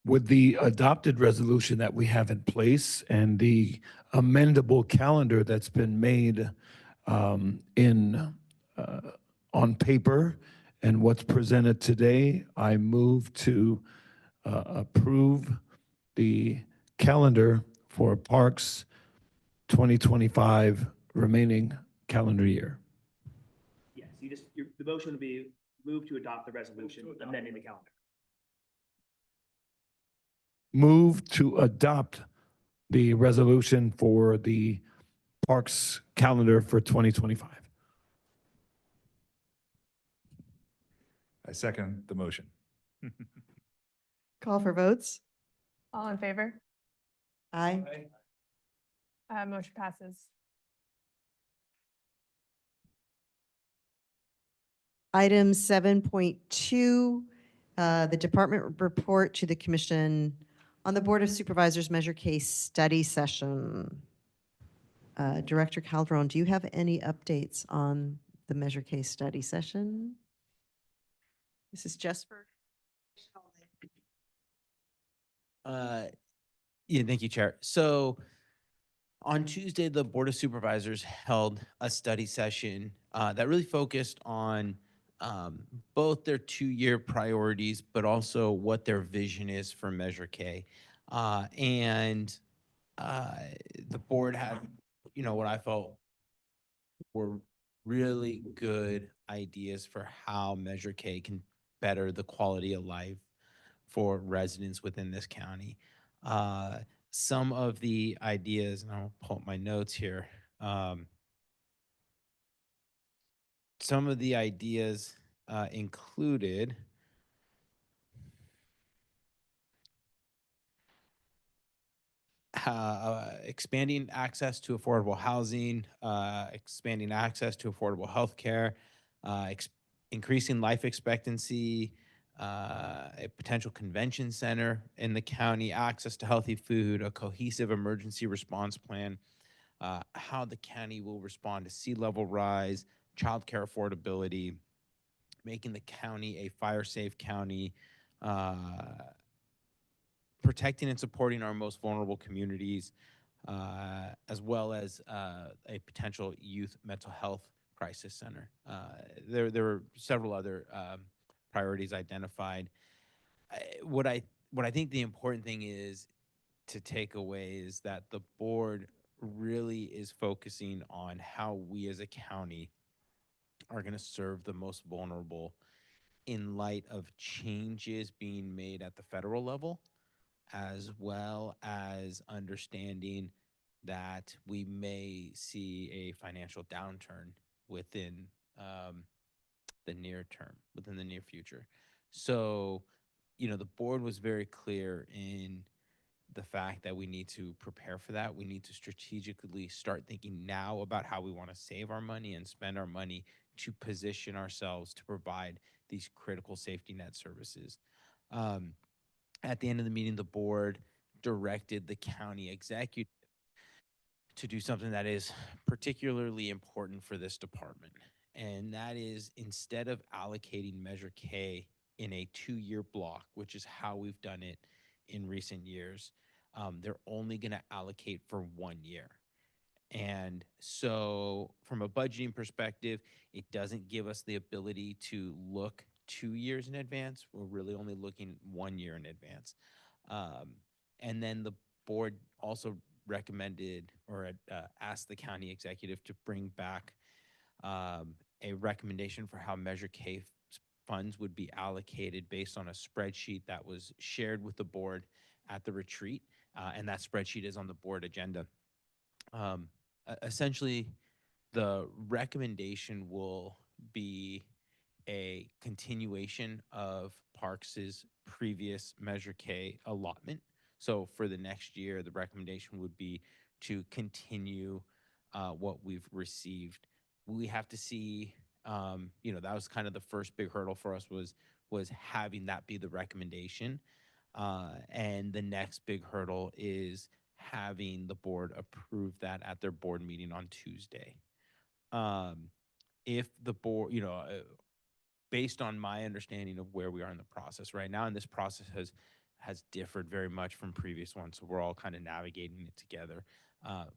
With the adopted resolution that we have in place and the amendable calendar that's been made on paper and what's presented today, I move to approve the calendar for Parks 2025 remaining calendar year. Yes, the motion would be move to adopt the resolution amending the calendar. Move to adopt the resolution for the Parks calendar for 2025. I second the motion. Call for votes. All in favor? Aye. Motion passes. Item 7.2, The department report to the commission on the Board of Supervisors Measure Case study session. Director Calderon, do you have any updates on the Measure Case study session? This is just for. Yeah, thank you, Chair. So on Tuesday, the Board of Supervisors held a study session that really focused on both their 2-year priorities, but also what their vision is for Measure K. And the board had, what I felt were really good ideas for how Measure K can better the quality of life for residents within this county. Some of the ideas, and I'll pull up my notes here. Some of the ideas included expanding access to affordable housing, expanding access to affordable health care, increasing life expectancy, a potential convention center in the county, access to healthy food, a cohesive emergency response plan, how the county will respond to sea level rise, childcare affordability, making the county a fire-safe county, protecting and supporting our most vulnerable communities, as well as a potential youth mental health crisis center. There were several other priorities identified. What I think the important thing is to take away is that the board really is focusing on how we as a county are going to serve the most vulnerable in light of changes being made at the federal level, as well as understanding that we may see a financial downturn within the near term, within the near future. So, the board was very clear in the fact that we need to prepare for that. We need to strategically start thinking now about how we want to save our money and spend our money to position ourselves to provide these critical safety net services. At the end of the meeting, the board directed the county executive to do something that is particularly important for this department. And that is, instead of allocating Measure K in a 2-year block, which is how we've done it in recent years, they're only going to allocate for 1 year. And so from a budgeting perspective, it doesn't give us the ability to look 2 years in advance. We're really only looking 1 year in advance. And then the board also recommended or asked the county executive to bring back a recommendation for how Measure K funds would be allocated based on a spreadsheet that was shared with the board at the retreat. And that spreadsheet is on the board agenda. Essentially, the recommendation will be a continuation of Parks's previous Measure K allotment. So for the next year, the recommendation would be to continue what we've received. We have to see, that was kind of the first big hurdle for us was having that be the recommendation. And the next big hurdle is having the board approve that at their board meeting on Tuesday. If the board, based on my understanding of where we are in the process right now, and this process has differed very much from previous ones, so we're all kind of navigating it together.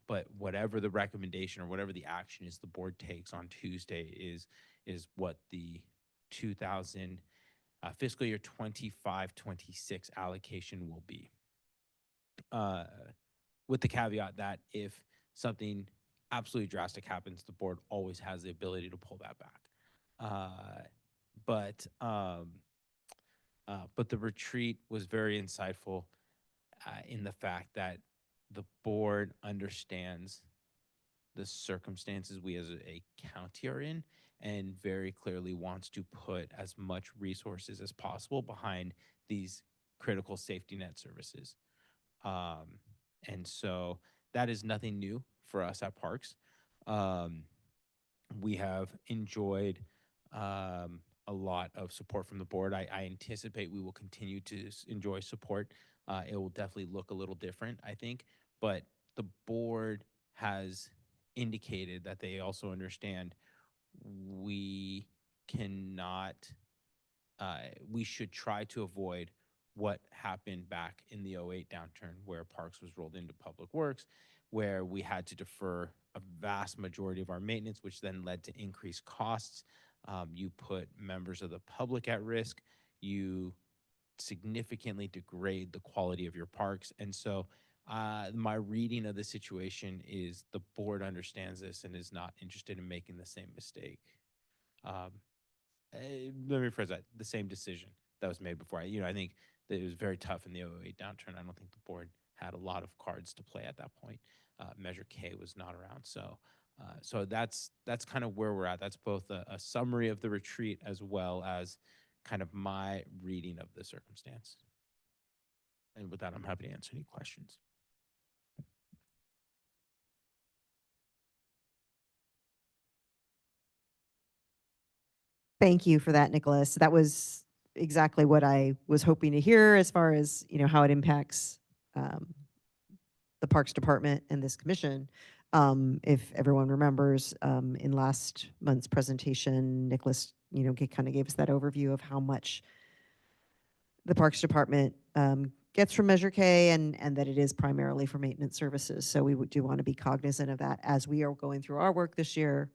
But whatever the recommendation or whatever the action is the board takes on Tuesday is what the 2000 fiscal year 25-26 allocation will be. With the caveat that if something absolutely drastic happens, the board always has the ability to pull that back. But the retreat was very insightful in the fact that the board understands the circumstances we as a county are in and very clearly wants to put as much resources as possible behind these critical safety net services. And so that is nothing new for us at Parks. We have enjoyed a lot of support from the board. I anticipate we will continue to enjoy support. It will definitely look a little different, I think, but the board has indicated that they also understand we cannot, we should try to avoid what happened back in the '08 downturn where Parks was rolled into Public Works, where we had to defer a vast majority of our maintenance, which then led to increased costs. You put members of the public at risk. You significantly degrade the quality of your parks. And so my reading of the situation is the board understands this and is not interested in making the same mistake. Let me rephrase that, the same decision that was made before. I think that it was very tough in the '08 downturn. I don't think the board had a lot of cards to play at that point. Measure K was not around. So that's kind of where we're at. That's both a summary of the retreat as well as kind of my reading of the circumstance. And with that, I'm happy to answer any questions. Thank you for that, Nicholas. That was exactly what I was hoping to hear as far as, how it impacts the Parks Department and this commission. If everyone remembers, in last month's presentation, Nicholas, kind of gave us that overview of how much the Parks Department gets from Measure K and that it is primarily for maintenance services. So we do want to be cognizant of that as we are going through our work this year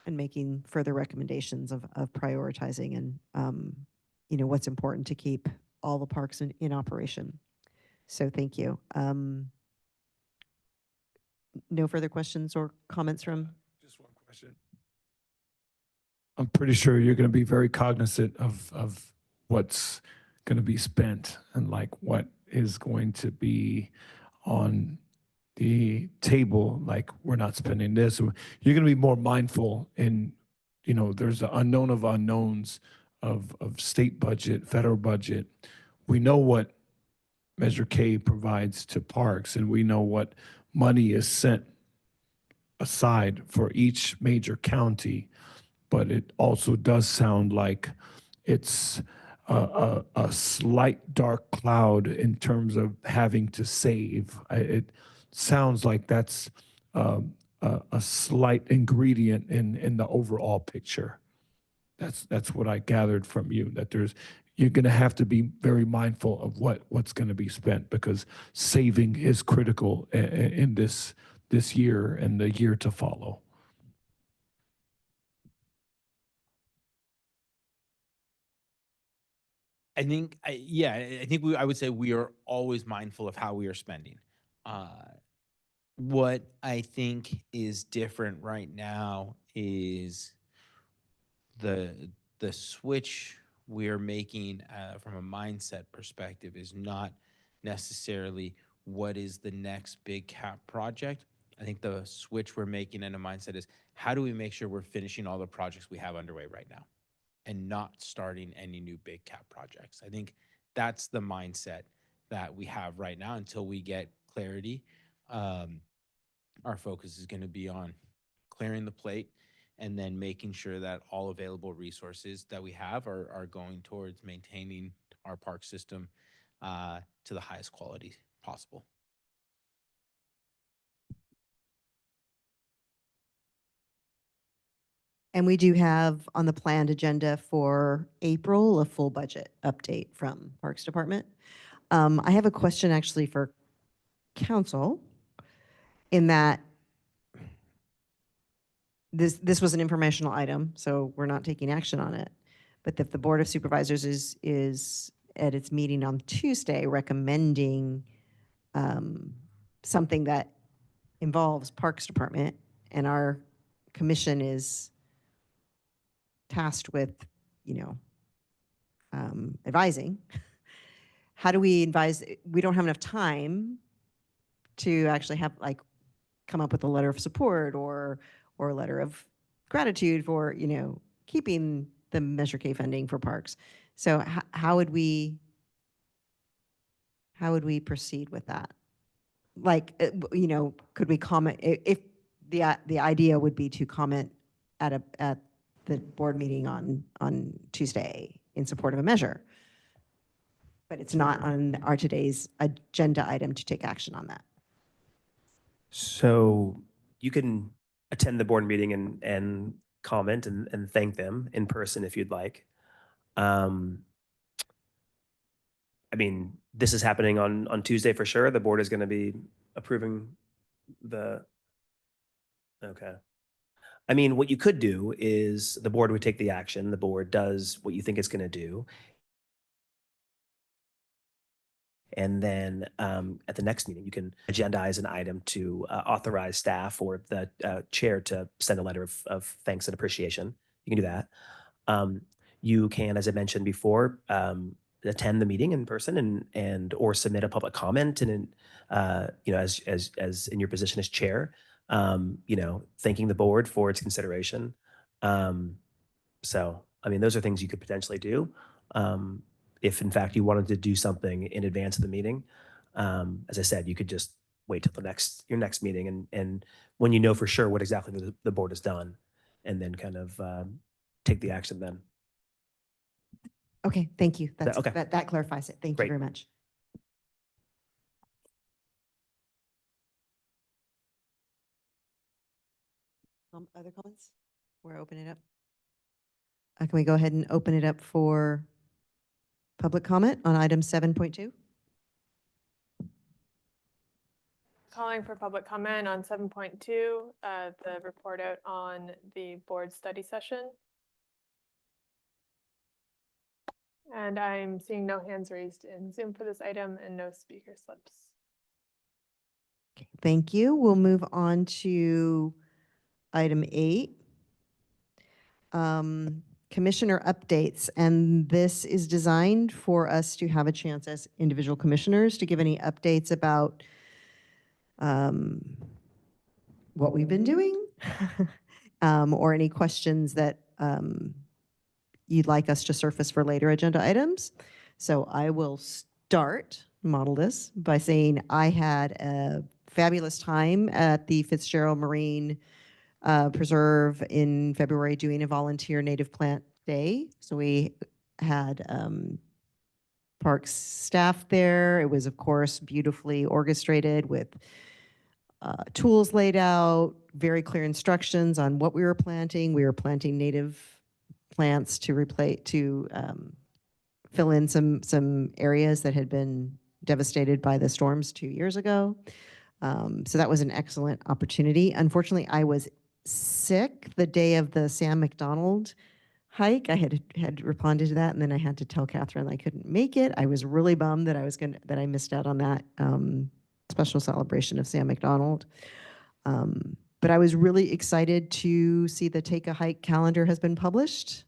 and making further recommendations of prioritizing and, what's important to keep all the parks in operation. So thank you. No further questions or comments from? Just one question. I'm pretty sure you're going to be very cognizant of what's going to be spent and like what is going to be on the table. Like, we're not spending this. You're going to be more mindful in, there's the unknown of unknowns of state budget, federal budget. We know what Measure K provides to parks, and we know what money is sent aside for each major county, but it also does sound like it's a slight dark cloud in terms of having to save. It sounds like that's a slight ingredient in the overall picture. That's what I gathered from you, that you're going to have to be very mindful of what's going to be spent, because saving is critical in this year and the year to follow. I think, I would say we are always mindful of how we are spending. What I think is different right now is the switch we're making from a mindset perspective is not necessarily what is the next big cap project. I think the switch we're making in a mindset is, how do we make sure we're finishing all the projects we have underway right now and not starting any new big cap projects? I think that's the mindset that we have right now until we get clarity. Our focus is going to be on clearing the plate and then making sure that all available resources that we have are going towards maintaining our park system to the highest quality possible. And we do have on the planned agenda for April a full budget update from Parks Department. I have a question actually for council, in that this was an informational item, so we're not taking action on it. But if the Board of Supervisors is at its meeting on Tuesday recommending something that involves Parks Department, and our commission is tasked with, advising, how do we advise? We don't have enough time to actually have, come up with a letter of support or a letter of gratitude for, keeping the Measure K funding for parks. So how would we proceed with that? Could we comment if the idea would be to comment at the board meeting on Tuesday in support of a measure. But it's not on our today's agenda item to take action on that. So you can attend the board meeting and comment and thank them in person if you'd like. I mean, this is happening on Tuesday for sure. The board is going to be approving the, okay. I mean, what you could do is the board would take the action. The board does what you think it's going to do. And then at the next meeting, you can agendize an item to authorize staff or the chair to send a letter of thanks and appreciation. You can do that. You can, as I mentioned before, attend the meeting in person and or submit a public comment and you know, as in your position as chair, you know, thanking the board for its consideration. So, I mean, those are things you could potentially do. If in fact you wanted to do something in advance of the meeting, as I said, you could just wait till your next meeting and when you know for sure what exactly the board has done, and then kind of take the action then. Okay, thank you. That's, okay. that clarifies it. Thank you Great. very much. Other comments? We're opening it up. Can we go ahead and open it up for public comment on item 7.2? Calling for public comment on 7.2, the report out on the board study session. And I'm seeing no hands raised in Zoom for this item and no speaker slips. Okay, thank you. We'll move on to item 8. Commissioner updates, and this is designed for us to have a chance as individual commissioners to give any updates about what we've been doing or any questions that you'd like us to surface for later agenda items. So I will model this by saying I had a fabulous time at the Fitzgerald Marine Preserve in February doing a volunteer native plant day. So we had parks staff there. It was, of course, beautifully orchestrated with tools laid out, very clear instructions on what we were planting. We were planting native plants to fill in some areas that had been devastated by the storms 2 years ago. So that was an excellent opportunity. Unfortunately, I was sick the day of the Sam McDonald hike. I had responded to that, and then I had to tell Catherine I couldn't make it. I was really bummed that I missed out on that special celebration of Sam McDonald. But I was really excited to see the Take a Hike calendar has been published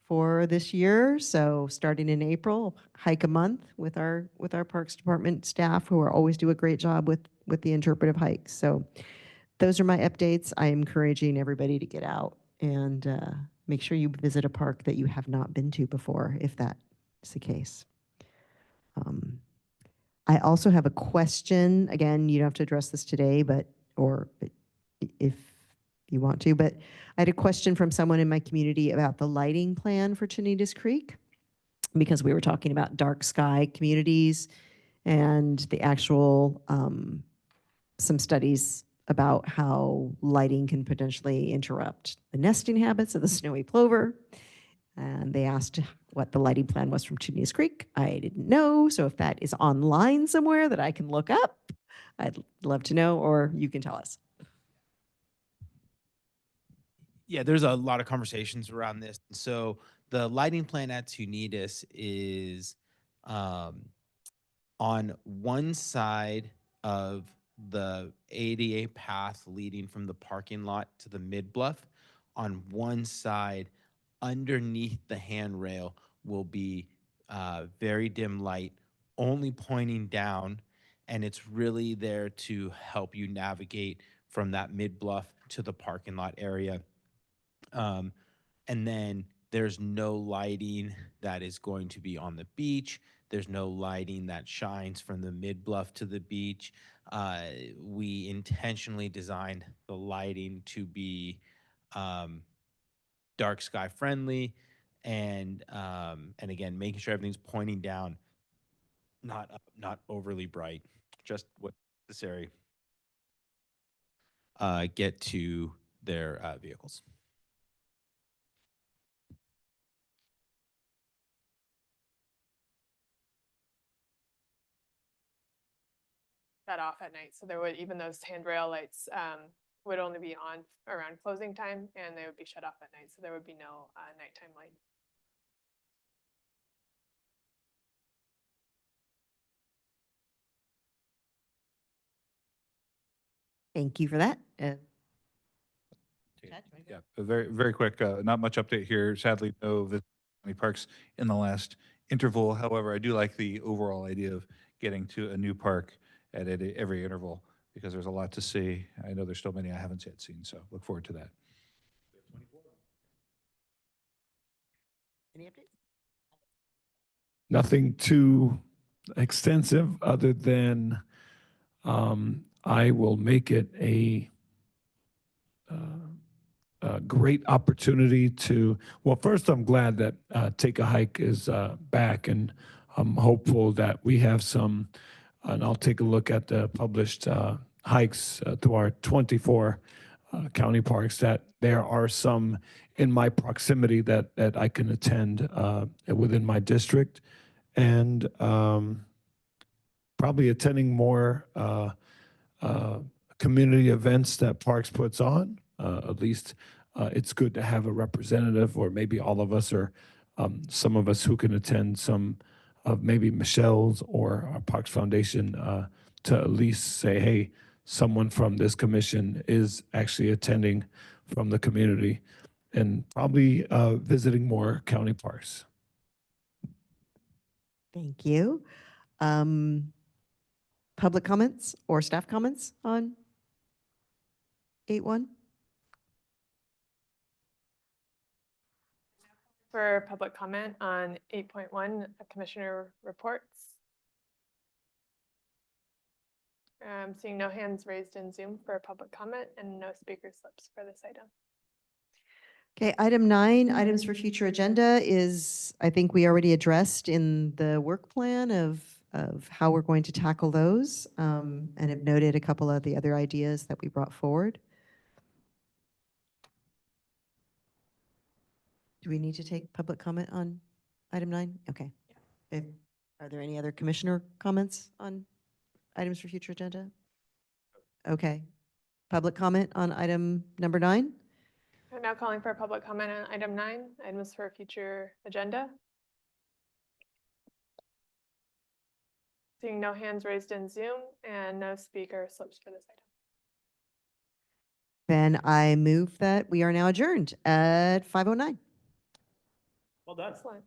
for this year. So starting in April, hike a month with our Parks Department staff, who always do a great job with the interpretive hikes. So those are my updates. I am encouraging everybody to get out and make sure you visit a park that you have not been to before, if that's the case. I also have a question. Again, you don't have to address this today, or if you want to, but I had a question from someone in my community about the lighting plan for Chinitas Creek, because we were talking about dark sky communities and the actual, some studies about how lighting can potentially interrupt the nesting habits of the snowy plover. And they asked what the lighting plan was from Chinitas Creek. I didn't know, so if that is online somewhere that I can look up, I'd love to know, or you can tell us. Yeah, there's a lot of conversations around this. So the lighting plan at Tunitas is on one side of the ADA path leading from the parking lot to the mid bluff. On one side, underneath the handrail, will be very dim light, only pointing down, and it's really there to help you navigate from that mid bluff to the parking lot area. And then there's no lighting that is going to be on the beach. There's no lighting that shines from the mid bluff to the beach. We intentionally designed the lighting to be dark sky friendly, and again, making sure everything's pointing down, not up, not overly bright, just what's necessary. Get to their vehicles. Shut off at night, so there would, even those handrail lights would only be on around closing time, and they would be shut off at night, so there would be no nighttime light. Thank you for that. Okay. Chad, you wanna go? Yeah, a very, very quick, not much update here. Sadly, no visit to any parks in the last interval. However, I do like the overall idea of getting to a new park at every interval because there's a lot to see. I know there's still many I haven't yet seen, so look forward to that. Any updates? Nothing too extensive other than I will make it a great opportunity to, well, first, I'm glad that Take a Hike is back, and I'm hopeful that we have some, and I'll take a look at the published hikes to our 24 county parks, that there are some in my proximity that I can attend within my district, and probably attending more community events that Parks puts on. At least it's good to have a representative, or maybe all of us, or some of us who can attend some of maybe Michelle's or our Parks Foundation to at least say, hey, someone from this commission is actually attending from the community, and probably visiting more county parks. Thank you. Public comments or staff comments on 8.1? For public comment on 8.1, commissioner reports. Seeing no hands raised in Zoom for public comment and no speaker slips for this item. Okay, item 9, items for future agenda is, I think we already addressed in the work plan of how we're going to tackle those, and have noted a couple of the other ideas that we brought forward. Do we need to take public comment on item 9? Okay. Are there any other commissioner comments on items for future agenda? Okay. Public comment on item number 9? I'm now calling for a public comment on item 9, items for future agenda. Seeing no hands raised in Zoom and no speaker slips for this item. Then I move that we are now adjourned at 5:09. Well done. Excellent.